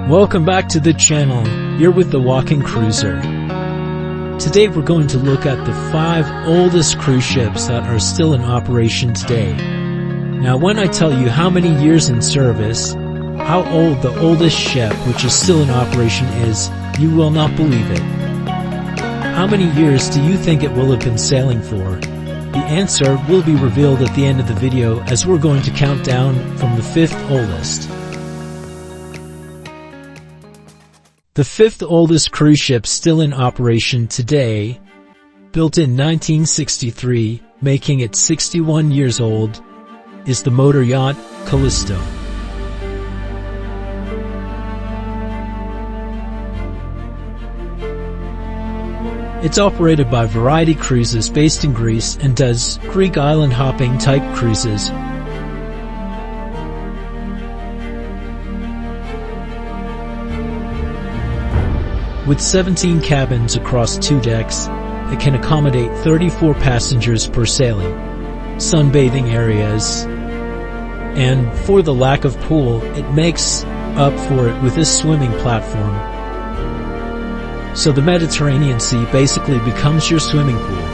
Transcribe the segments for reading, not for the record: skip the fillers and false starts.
Welcome back to the channel. You're with the Walking Cruiser. Today we're going to look at the 5 oldest cruise ships that are still in operation today. Now when I tell you how many years in service, how old the oldest ship which is still in operation is, you will not believe it. How many years do you think it will have been sailing for? The answer will be revealed at the end of the video as we're going to count down from the 5th oldest. The 5th oldest cruise ship still in operation today, built in 1963, making it 61 years old, is the motor yacht Callisto. It's operated by Variety Cruises based in Greece and does Greek island hopping type cruises. With 17 cabins across 2 decks, it can accommodate 34 passengers per sailing, sunbathing areas, and for the lack of pool, it makes up for it with a swimming platform. So the Mediterranean Sea basically becomes your swimming pool.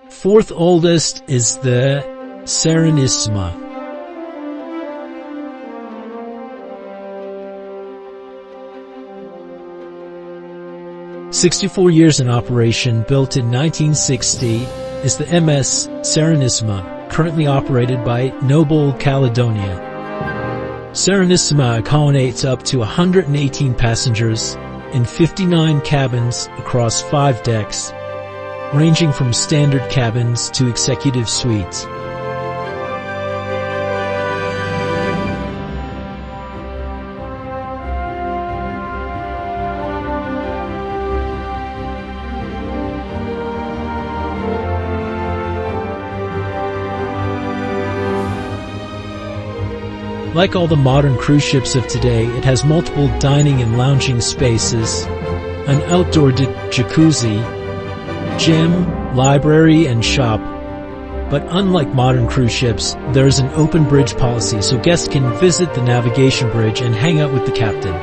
Fourth oldest is the Serenissima. "64 years in operation, built in 1960, is the MS Serenissima, currently operated by Noble Caledonia. Serenissima accommodates up to 118 passengers in 59 cabins across 5 decks, ranging from standard cabins to executive suites. Like all the modern cruise ships of today, it has multiple dining and lounging spaces, an outdoor jacuzzi, gym, library, and shop. But unlike modern cruise ships, there is an open bridge policy so guests can visit the navigation bridge and hang out with the captain.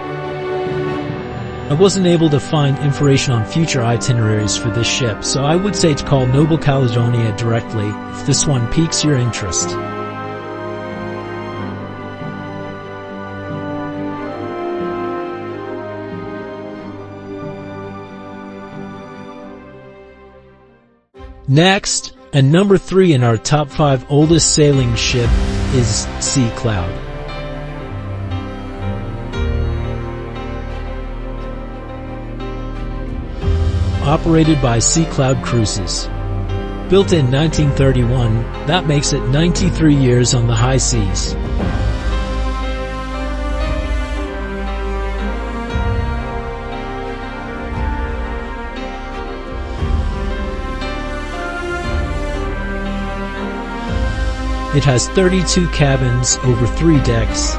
I wasn't able to find information on future itineraries for this ship, so I would say to call Noble Caledonia directly if this one piques your interest. Next, and number 3 in our top 5 oldest sailing ship, is Sea Cloud. Operated by Sea Cloud Cruises. Built in 1931, that makes it 93 years on the high seas. It has 32 cabins over 3 decks.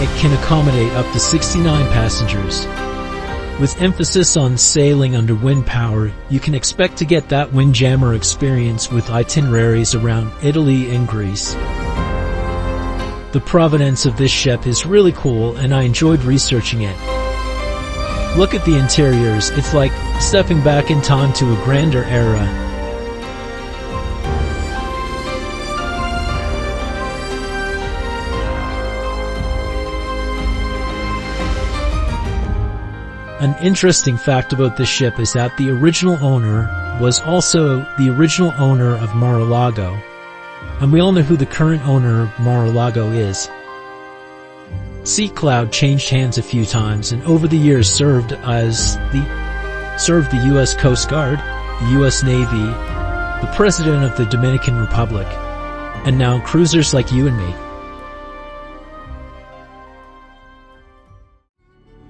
It can accommodate up to 69 passengers. With emphasis on sailing under wind power, you can expect to get that windjammer experience with itineraries around Italy and Greece. The provenance of this ship is really cool and I enjoyed researching it. Look at the interiors, it's like stepping back in time to a grander era. An interesting fact about this ship is that the original owner was also the original owner of Mar-a-Lago, and we all know who the current owner of Mar-a-Lago is. Sea Cloud changed hands a few times and over the years served the U.S. Coast Guard, the U.S. Navy, the President of the Dominican Republic, and now cruisers like you and me.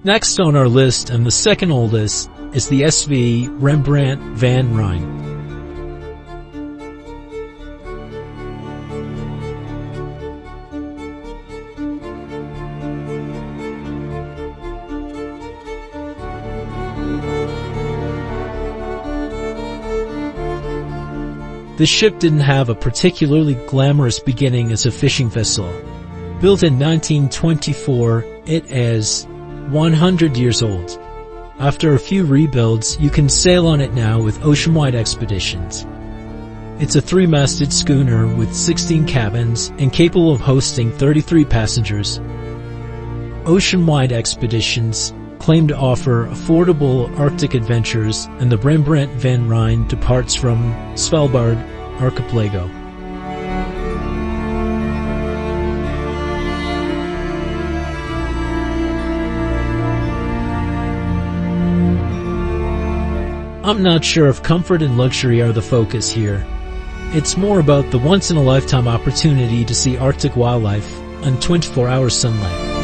Next on our list, and the second oldest, is the SV Rembrandt van Rijn. This ship didn't have a particularly glamorous beginning as a fishing vessel. Built in 1924, it is 100 years old. After a few rebuilds, you can sail on it now with Oceanwide expeditions. It's a 3-masted schooner with 16 cabins and capable of hosting 33 passengers. Oceanwide expeditions claim to offer affordable Arctic adventures, and the Rembrandt van Rijn departs from Svalbard archipelago. I'm not sure if comfort and luxury are the focus here. It's more about the once-in-a-lifetime opportunity to see Arctic wildlife and 24-hour sunlight.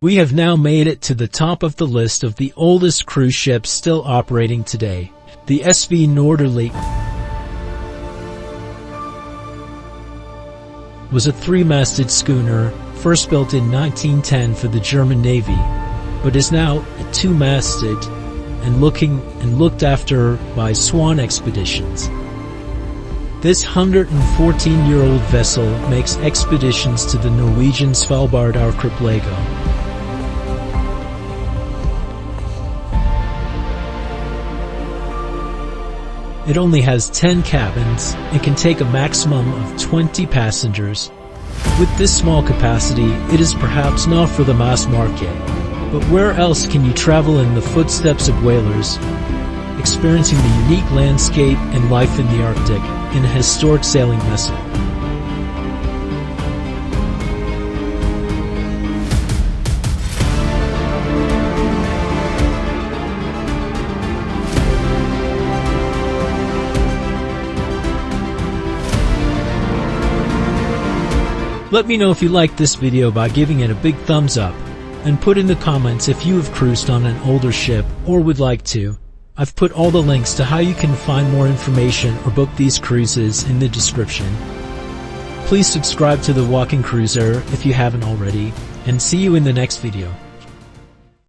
We have now made it to the top of the list of the oldest cruise ships still operating today, the SV Noorderlicht. Was a 3-masted schooner, first built in 1910 for the German Navy, but is now a 2-masted and looked after by Swan expeditions. This 114-year-old vessel makes expeditions to the Norwegian Svalbard archipelago. It only has 10 cabins and can take a maximum of 20 passengers. With this small capacity, it is perhaps not for the mass market, but where else can you travel in the footsteps of whalers, experiencing the unique landscape and life in the Arctic in a historic sailing vessel? Let me know if you liked this video by giving it a big thumbs up, and put in the comments if you have cruised on an older ship or would like to. I've put all the links to how you can find more information or book these cruises in the description. Please subscribe to The Walking Cruiser if you haven't already, and see you in the next video.